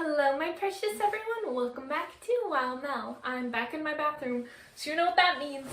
Hello my precious everyone, welcome back to Wow Mel. I'm back in my bathroom, so you know what that means.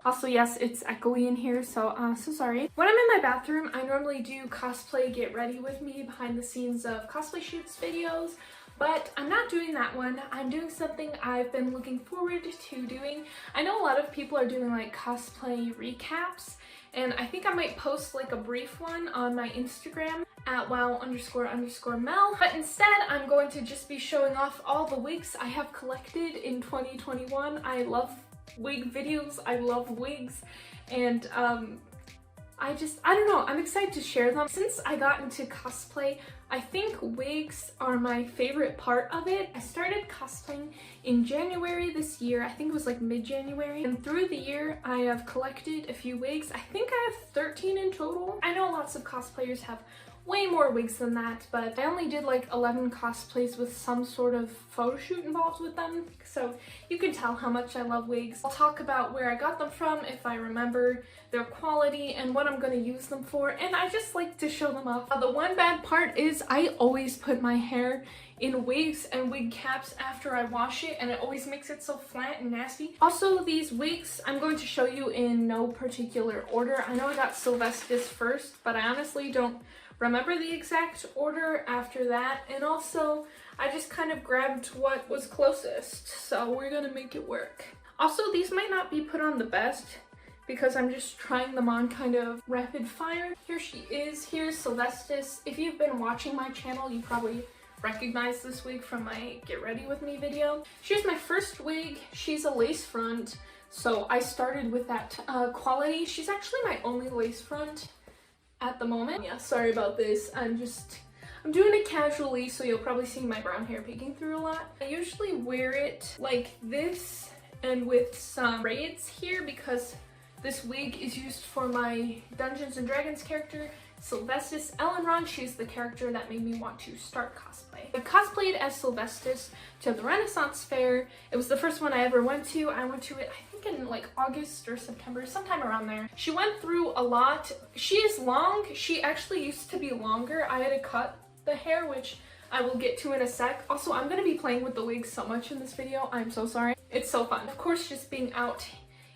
Also, yes, it's echoey in here, so sorry. When I'm in my bathroom, I normally do cosplay get ready with me behind the scenes of cosplay shoots videos, but I'm not doing that one. I'm doing something I've been looking forward to doing. I know a lot of people are doing like cosplay recaps, and I think I might post like a brief one on my Instagram at wow__mel, but instead I'm going to just be showing off all the wigs I have collected in 2021. I love wig videos, I love wigs, and I don't know, I'm excited to share them. Since I got into cosplay, I think wigs are my favorite part of it. I started cosplaying in January this year, I think it was like mid-January, and through the year I have collected a few wigs. I think I have 13 in total. I know lots of cosplayers have way more wigs than that, but I only did like 11 cosplays with some sort of photo shoot involved with them, so you can tell how much I love wigs. I'll talk about where I got them from if I remember, their quality, and what I'm going to use them for, and I just like to show them off. The one bad part is I always put my hair in wigs and wig caps after I wash it, and it always makes it so flat and nasty. Also, these wigs I'm going to show you in no particular order. I know I got Sylvestis first, but I honestly don't remember the exact order after that, and also I just kind of grabbed what was closest, so we're gonna make it work. Also, these might not be put on the best because I'm just trying them on kind of rapid fire. Here she is. Here's Sylvestis. If you've been watching my channel, you probably recognize this wig from my Get Ready With Me video. She's my first wig. She's a lace front, so I started with that quality. She's actually my only lace front at the moment. Yeah, sorry about this. I'm doing it casually, so you'll probably see my brown hair peeking through a lot. I usually wear it like this and with some braids here because this wig is used for my Dungeons and Dragons character, Sylvestis Ellenron. She's the character that made me want to start cosplay. I cosplayed as Sylvestis to the Renaissance Fair. It was the first one I ever went to. I went to it, I think, in like August or September, sometime around there. She went through a lot. She is long. She actually used to be longer. I had to cut the hair, which I will get to in a sec. Also, I'm going to be playing with the wig so much in this video. I'm so sorry. It's so fun. Of course, just being out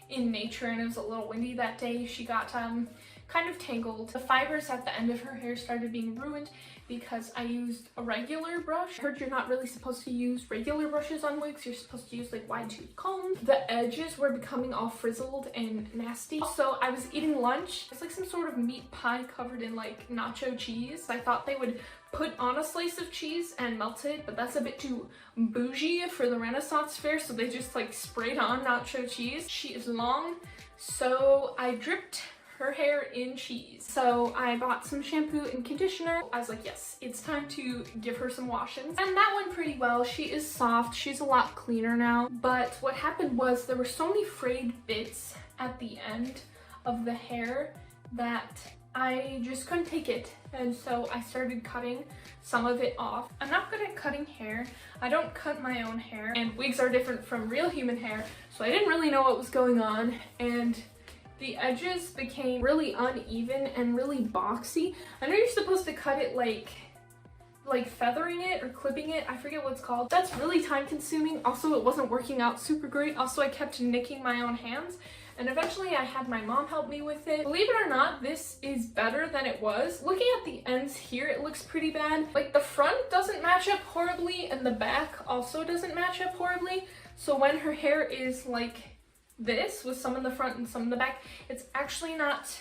in nature, and it was a little windy that day, she got kind of tangled. The fibers at the end of her hair started being ruined because I used a regular brush. I heard you're not really supposed to use regular brushes on wigs. You're supposed to use like wide tooth combs. The edges were becoming all frizzled and nasty. Also, I was eating lunch. It's like some sort of meat pie covered in like nacho cheese. I thought they would put on a slice of cheese and melt it, but that's a bit too bougie for the Renaissance Fair, so they just like sprayed on nacho cheese. She is long, so I dripped her hair in cheese. So I bought some shampoo and conditioner. I was like, yes, it's time to give her some washings. And that went pretty well. She is soft. She's a lot cleaner now. But what happened was there were so many frayed bits at the end of the hair that I just couldn't take it. And so I started cutting some of it off. I'm not good at cutting hair. I don't cut my own hair. And wigs are different from real human hair. So I didn't really know what was going on. And the edges became really uneven and really boxy. I know you're supposed to cut it like feathering it or clipping it. I forget what it's called. That's really time consuming. Also, it wasn't working out super great. Also, I kept nicking my own hands. And eventually I had my mom help me with it. Believe it or not, this is better than it was. Looking at the ends here, it looks pretty bad. Like the front doesn't match up horribly and the back also doesn't match up horribly. So when her hair is like this with some in the front and some in the back, it's actually not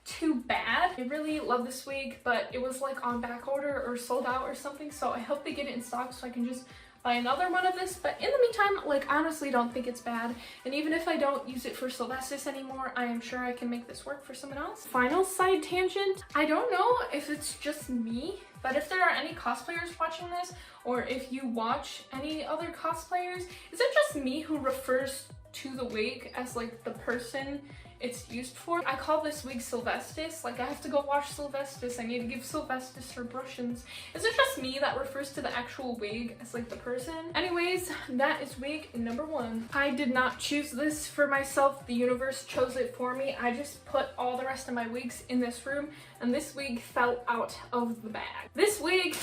too bad. I really love this wig, but it was like on back order or sold out or something, so I hope they get it in stock so I can just buy another one of this. But in the meantime, like, I honestly don't think it's bad, and even if I don't use it for Sylvestis anymore, I am sure I can make this work for someone else. Final side tangent, I don't know if it's just me, but if there are any cosplayers watching this, or if you watch any other cosplayers, is it just me who refers to the wig as like the person it's used for. I call this wig Sylvestis. Like, I have to go wash Sylvestis. I need to give Sylvestis her brushings. Is it just me that refers to the actual wig as like the person? Anyways, that is wig number 1. I did not choose this for myself. The universe chose it for me. I just put all the rest of my wigs in this room, and this wig fell out of the bag. This wig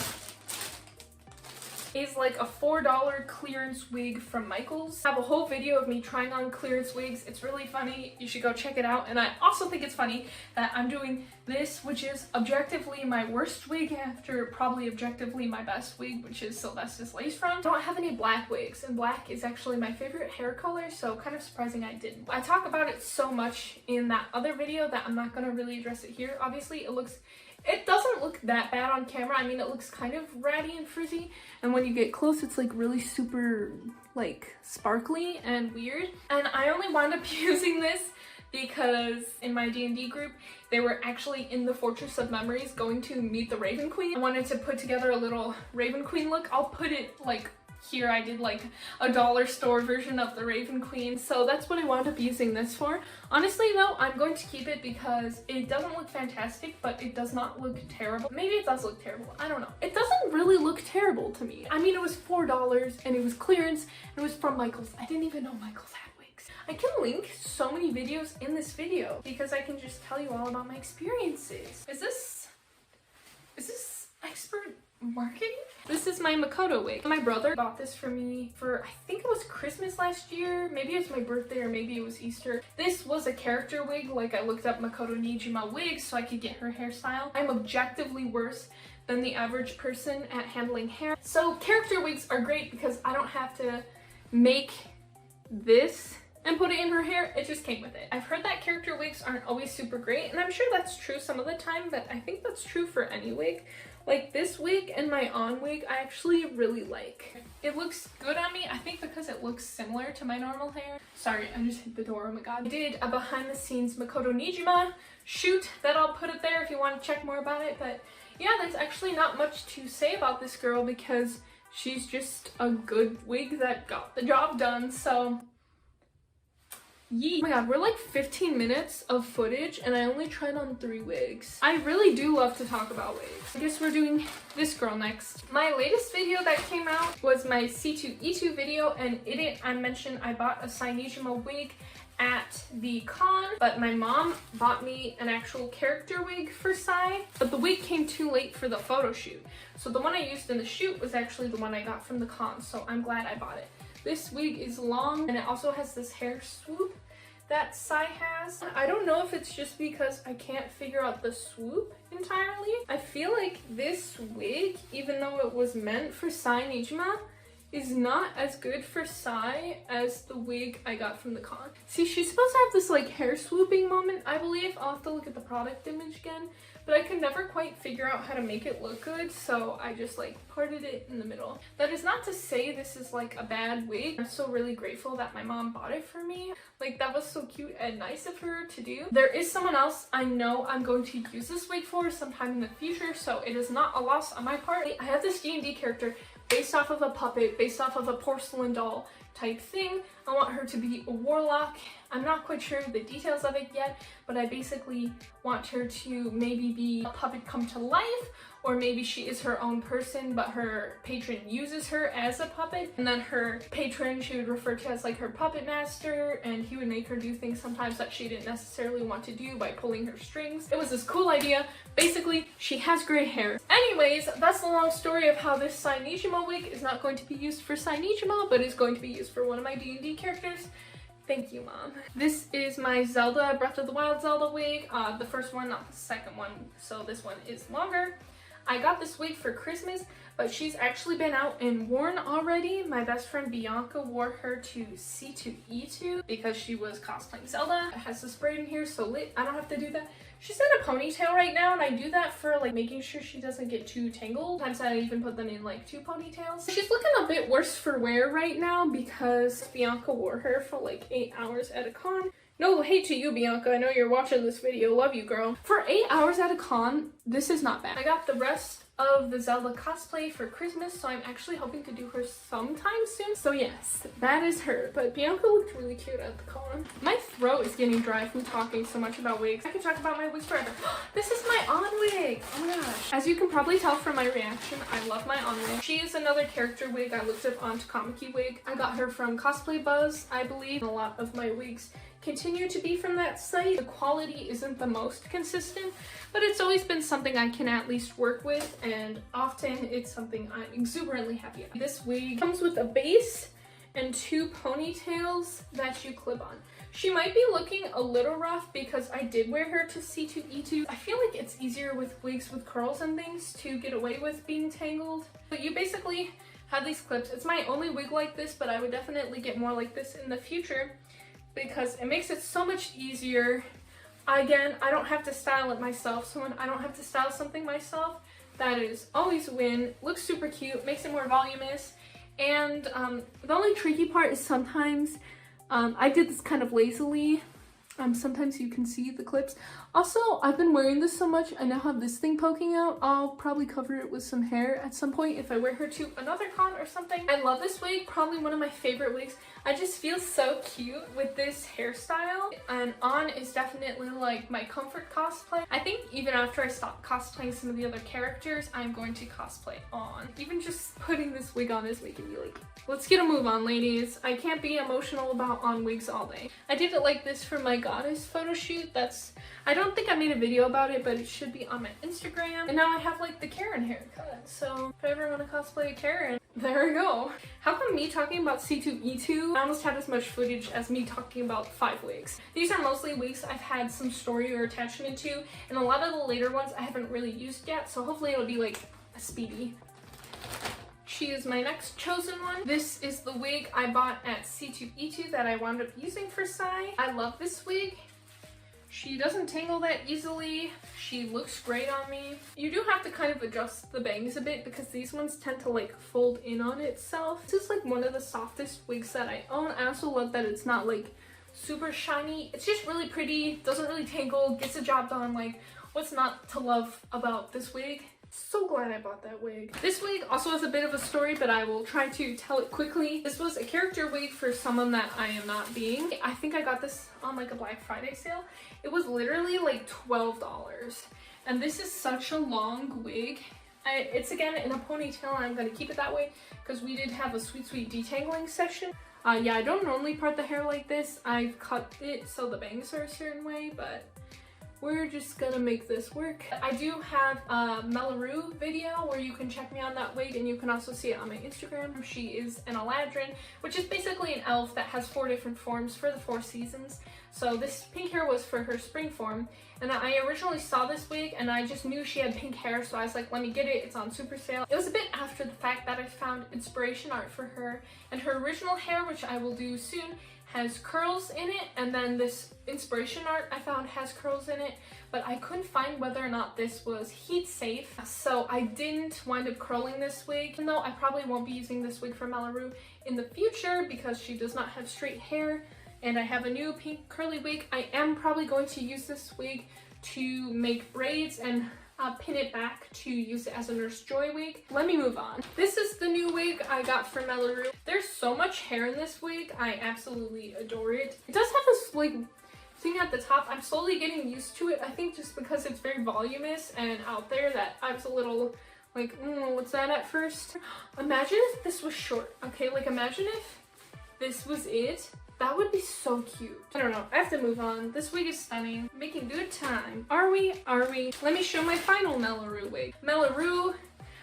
is like a $4 clearance wig from Michaels. I have a whole video of me trying on clearance wigs. It's really funny. You should go check it out. And I also think it's funny that I'm doing this, which is objectively my worst wig after probably objectively my best wig, which is Sylvestis lace front. I don't have any black wigs, and black is actually my favorite hair color, so kind of surprising I didn't. I talk about it so much in that other video that I'm not going to really address it here. Obviously, it doesn't look that bad on camera. I mean, it looks kind of ratty and frizzy, and when you get close, it's like really super like sparkly and weird. And I only wound up using this because in my D&D group, they were actually in the Fortress of Memories going to meet the Raven Queen. I wanted to put together a little Raven Queen look. I'll put it like here. I did like a dollar store version of the Raven Queen, so that's what I wound up using this for. Honestly though, I'm going to keep it because it doesn't look fantastic, but it does not look terrible. Maybe it does look terrible, I don't know. It doesn't really look terrible to me. I mean, it was $4 and it was clearance and it was from Michaels. I didn't even know Michaels had wigs. I can link so many videos in this video because I can just tell you all about my experiences. Is this expert marketing? This is my Makoto wig. My brother bought this for me for, I think it was Christmas last year. Maybe it was my birthday or maybe it was Easter. This was a character wig. Like, I looked up Makoto Nijima wigs so I could get her hairstyle. I'm objectively worse than the average person at handling hair. So character wigs are great because I don't have to make this and put it in her hair. It just came with it. I've heard that character wigs aren't always super great, and I'm sure that's true some of the time, but I think that's true for any wig. Like this wig and my on wig, I actually really like. It looks good on me, I think because it looks similar to my normal hair. Sorry, I just hit the door, oh my god. I did a behind the scenes Makoto Nijima shoot that I'll put it there if you want to check more about it, but yeah, there's actually not much to say about this girl because she's just a good wig that got the job done, so yee. Oh my god, we're like 15 minutes of footage and I only tried on 3 wigs. I really do love to talk about wigs. I guess we're doing this girl next. My latest video that came out was my C2E2 video, and in it I mentioned I bought a Sainijima wig at the con, but my mom bought me an actual character wig for Sai, but the wig came too late for the photo shoot. So the one I used in the shoot was actually the one I got from the con, so I'm glad I bought it. This wig is long and it also has this hair swoop that Sai has. I don't know if it's just because I can't figure out the swoop entirely. I feel like this wig, even though it was meant for Sai Nijima, is not as good for Sai as the wig I got from the con. See, she's supposed to have this like hair swooping moment, I believe. I'll have to look at the product image again, but I could never quite figure out how to make it look good, so I just like parted it in the middle. That is not to say this is like a bad wig. I'm so really grateful that my mom bought it for me. Like, that was so cute and nice of her to do. There is someone else I know I'm going to use this wig for sometime in the future, so it is not a loss on my part. I have this D&D character based off of a puppet, based off of a porcelain doll type thing. I want her to be a warlock. I'm not quite sure the details of it yet, but I basically want her to maybe be a puppet come to life, or maybe she is her own person, but her patron uses her as a puppet, and then her patron she would refer to as like her puppet master, and he would make her do things sometimes that she didn't necessarily want to do by pulling her strings. It was this cool idea. Basically, she has gray hair. Anyways, that's the long story of how this Sainijima wig is not going to be used for Sainijima, but is going to be used for one of my D&D characters. Thank you, Mom. This is my Zelda, Breath of the Wild Zelda wig. The first one, not the second one, so this one is longer. I got this wig for Christmas, but she's actually been out and worn already. My best friend Bianca wore her to C2E2 because she was cosplaying Zelda. It has this braid in here, so lit. I don't have to do that. She's in a ponytail right now, and I do that for like making sure she doesn't get too tangled. Sometimes I even put them in like 2 ponytails. She's looking a bit worse for wear right now because Bianca wore her for like 8 hours at a con. No hate to you, Bianca. I know you're watching this video. Love you, girl. For 8 hours at a con, this is not bad. I got the rest of the Zelda cosplay for Christmas, so I'm actually hoping to do her sometime soon. So yes, that is her. But Bianca looked really cute at the con. My throat is getting dry from talking so much about wigs. I could talk about my wigs forever. This is my on wig. Oh my gosh. As you can probably tell from my reaction, I love my on wig. She is another character wig I looked up on Kasumi Wig. I got her from Cosplay Buzz, I believe. A lot of my wigs continue to be from that site. The quality isn't the most consistent, but it's always been something I can at least work with, and often it's something I'm exuberantly happy with. This wig comes with a base and 2 ponytails that you clip on. She might be looking a little rough because I did wear her to C2E2. I feel like it's easier with wigs with curls and things to get away with being tangled. But you basically have these clips. It's my only wig like this, but I would definitely get more like this in the future because it makes it so much easier. Again, I don't have to style it myself, so when I don't have to style something myself, that is always a win. Looks super cute, makes it more voluminous, and the only tricky part is sometimes I did this kind of lazily. Sometimes you can see the clips. Also, I've been wearing this so much, I now have this thing poking out. I'll probably cover it with some hair at some point if I wear her to another con or something. I love this wig, probably one of my favorite wigs. I just feel so cute with this hairstyle, and on is definitely like my comfort cosplay. I think even after I stop cosplaying some of the other characters, I'm going to cosplay on. Even just putting this wig on is making me like, let's get a move on, ladies. I can't be emotional about on wigs all day. I did it like this for my goddess photo shoot. I don't think I made a video about it, but it should be on my Instagram. And now I have like the Karen haircut. So if I ever want to cosplay a Karen, there we go. How come me talking about C2E2, I almost had as much footage as me talking about 5 wigs. These are mostly wigs I've had some story or attachment to, and a lot of the later ones I haven't really used yet, so hopefully it'll be like a speedy. She is my next chosen one. This is the wig I bought at C2E2 that I wound up using for Sai. I love this wig. She doesn't tangle that easily. She looks great on me. You do have to kind of adjust the bangs a bit because these ones tend to like fold in on itself. This is like one of the softest wigs that I own. I also love that it's not like super shiny. It's just really pretty, doesn't really tangle, gets the job done. Like, what's not to love about this wig? So glad I bought that wig. This wig also has a bit of a story, but I will try to tell it quickly. This was a character wig for someone that I am not being. I think I got this on like a Black Friday sale. It was literally like $12. And this is such a long wig. It's again in a ponytail, and I'm gonna keep it that way because we did have a sweet detangling session. Yeah, I don't normally part the hair like this. I've cut it so the bangs are a certain way, but we're just gonna make this work. I do have a Melory video where you can check me on that wig, and you can also see it on my Instagram. She is an Eladrin, which is basically an elf that has 4 different forms for the 4 seasons. So this pink hair was for her spring form, and I originally saw this wig and I just knew she had pink hair, so I was like, let me get it, it's on super sale. It was a bit after the fact that I found inspiration art for her, and her original hair, which I will do soon, has curls in it, and then this inspiration art I found has curls in it, but I couldn't find whether or not this was heat safe, so I didn't wind up curling this wig, even though I probably won't be using this wig for Melory in the future because she does not have straight hair, and I have a new pink curly wig. I am probably going to use this wig to make braids and pin it back to use it as a Nurse Joy wig. Let me move on. This is the new wig I got from Melory. There's so much hair in this wig. I absolutely adore it. It does have this like thing at the top. I'm slowly getting used to it. I think just because it's very voluminous and out there that I was a little like, what's that at first? Imagine if this was short, okay? Like imagine if this was it. That would be so cute. I don't know. I have to move on. This wig is stunning. Making good time. Are we? Are we? Let me show my final Melory wig. Melory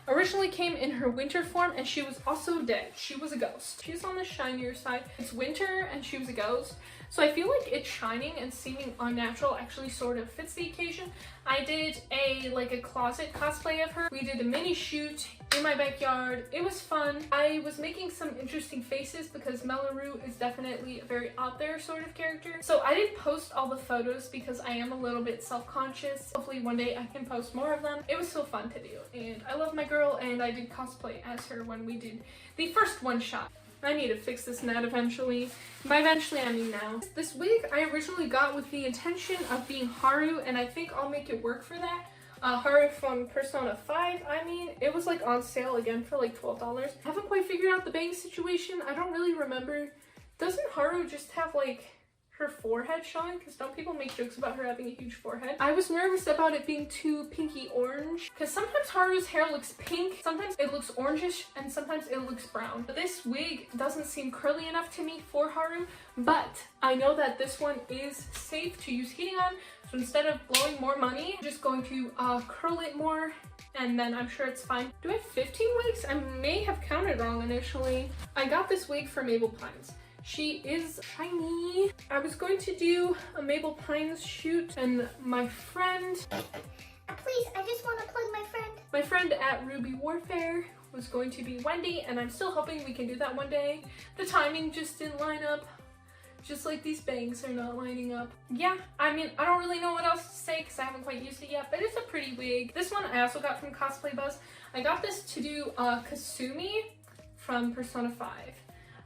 originally came in her winter form, and she was also dead. She was a ghost. She's on the shinier side. It's winter and she was a ghost. So I feel like it shining and seeming unnatural actually sort of fits the occasion. I did a closet cosplay of her. We did a mini shoot in my backyard. It was fun. I was making some interesting faces because Melory is definitely a very out there sort of character. So I didn't post all the photos because I am a little bit self-conscious. Hopefully one day I can post more of them. It was so fun to do, and I love my girl, and I did cosplay as her when we did the first one shot. I need to fix this net eventually. By eventually, I mean now. This wig I originally got with the intention of being Haru, and I think I'll make it work for that. Haru from Persona 5. I mean, it was like on sale again for like $12. I haven't quite figured out the bang situation. I don't really remember. Doesn't Haru just have like her forehead showing? Because don't people make jokes about her having a huge forehead? I was nervous about it being too pinky orange because sometimes Haru's hair looks pink, sometimes it looks orangish, and sometimes it looks brown. But this wig doesn't seem curly enough to me for Haru, but I know that this one is safe to use heating on, so instead of blowing more money, I'm just going to curl it more, and then I'm sure it's fine. Do I have 15 wigs? I may have counted wrong initially. I got this wig from Mabel Pines. She is shiny. I was going to do a Mabel Pines shoot, and my friend... Please, I just want to plug my friend. My friend at Ruby Warfare was going to be Wendy, and I'm still hoping we can do that one day. The timing just didn't line up. Just like these bangs are not lining up. Yeah, I mean, I don't really know what else to say because I haven't quite used it yet, but it's a pretty wig. This one I also got from Cosplay Buzz. I got this to do Kasumi from Persona 5.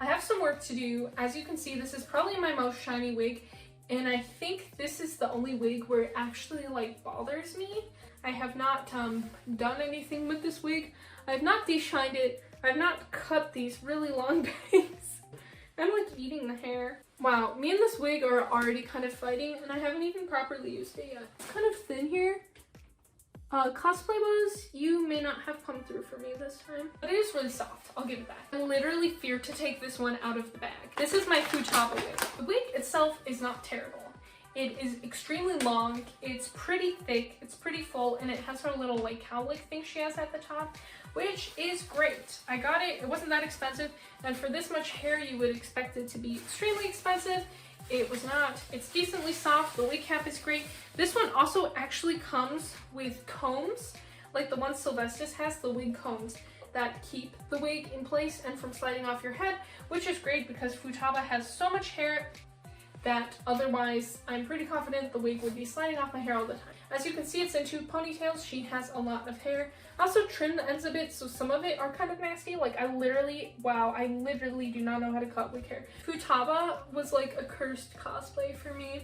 I have some work to do. As you can see, this is probably my most shiny wig, and I think this is the only wig where it actually like bothers me. I have not done anything with this wig. I have not deshined it. I have not cut these really long bangs. I'm like eating the hair. Wow, me and this wig are already kind of fighting, and I haven't even properly used it yet. It's kind of thin here. Cosplay Buzz, you may not have come through for me this time, but it is really soft. I'll give it that. I literally fear to take this one out of the bag. This is my Futoba wig. The wig itself is not terrible. It is extremely long, it's pretty thick, it's pretty full, and it has her little like cowlick thing she has at the top, which is great. I got it, it wasn't that expensive, and for this much hair you would expect it to be extremely expensive. It was not. It's decently soft. The wig cap is great. This one also actually comes with combs, like the one Sylvestis has, the wig combs that keep the wig in place and from sliding off your head, which is great because Futoba has so much hair that otherwise I'm pretty confident the wig would be sliding off my hair all the time. As you can see, it's in 2 ponytails. She has a lot of hair. I also trimmed the ends a bit, so some of it are kind of nasty. Like I literally do not know how to cut wig hair. Futoba was like a cursed cosplay for me,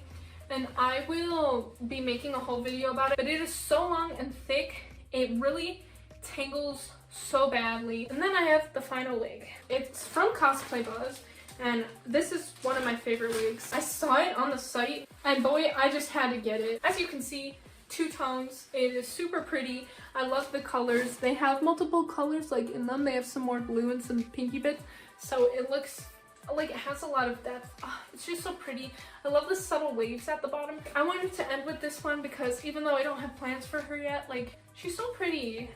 and I will be making a whole video about it, but it is so long and thick, it really tangles so badly. And then I have the final wig. It's from Cosplay Buzz, and this is one of my favorite wigs. I saw it on the site, and boy, I just had to get it. As you can see, 2 tones. It is super pretty. I love the colors. They have multiple colors like in them. They have some more blue and some pinky bits, so it looks like it has a lot of depth. Oh, it's just so pretty. I love the subtle waves at the bottom. I wanted to end with this one because even though I don't have plans for her yet, like, she's so pretty.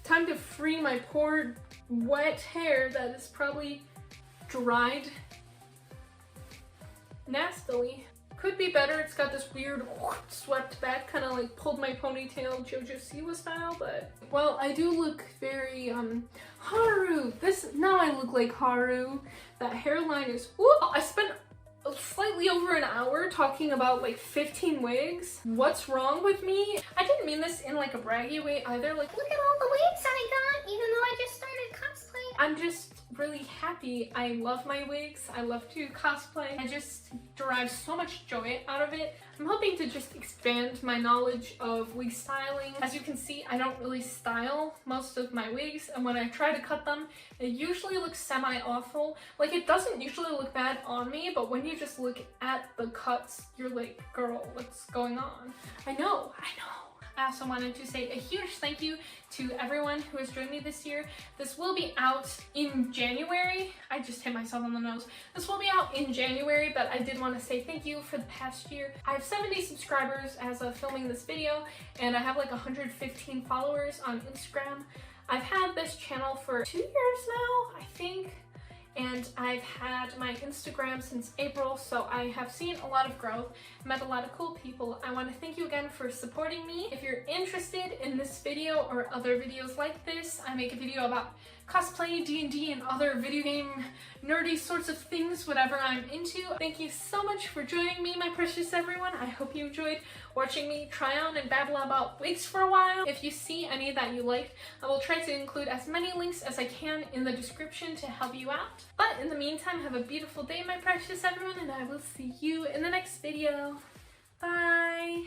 Time to free my poor wet hair that is probably dried nastily. Could be better. It's got this weird swept back, kind of like pulled my ponytail JoJo Siwa style, but well, I do look very Haru. Now I look like Haru. That hairline is I spent slightly over an hour talking about like 15 wigs. What's wrong with me? I didn't mean this in like a braggy way either. Like, look at all the wigs I got, even though I just started cosplaying. I'm just really happy. I love my wigs. I love to cosplay. I just derive so much joy out of it. I'm hoping to just expand my knowledge of wig styling. As you can see, I don't really style most of my wigs, and when I try to cut them, it usually looks semi-awful. Like, it doesn't usually look bad on me, but when you just look at the cuts, you're like, girl, what's going on? I know. I also wanted to say a huge thank you to everyone who has joined me this year. This will be out in January. I just hit myself on the nose. This will be out in January, but I did want to say thank you for the past year. I have 70 subscribers as of filming this video, and I have like 115 followers on Instagram. I've had this channel for 2 years now, I think. And I've had my Instagram since April, so I have seen a lot of growth, met a lot of cool people. I want to thank you again for supporting me. If you're interested in this video or other videos like this, I make a video about cosplay, D&D, and other video game nerdy sorts of things, whatever I'm into. Thank you so much for joining me, my precious everyone. I hope you enjoyed watching me try on and babble about wigs for a while. If you see any that you liked, I will try to include as many links as I can in the description to help you out. But in the meantime, have a beautiful day, my precious everyone, and I will see you in the next video. Bye!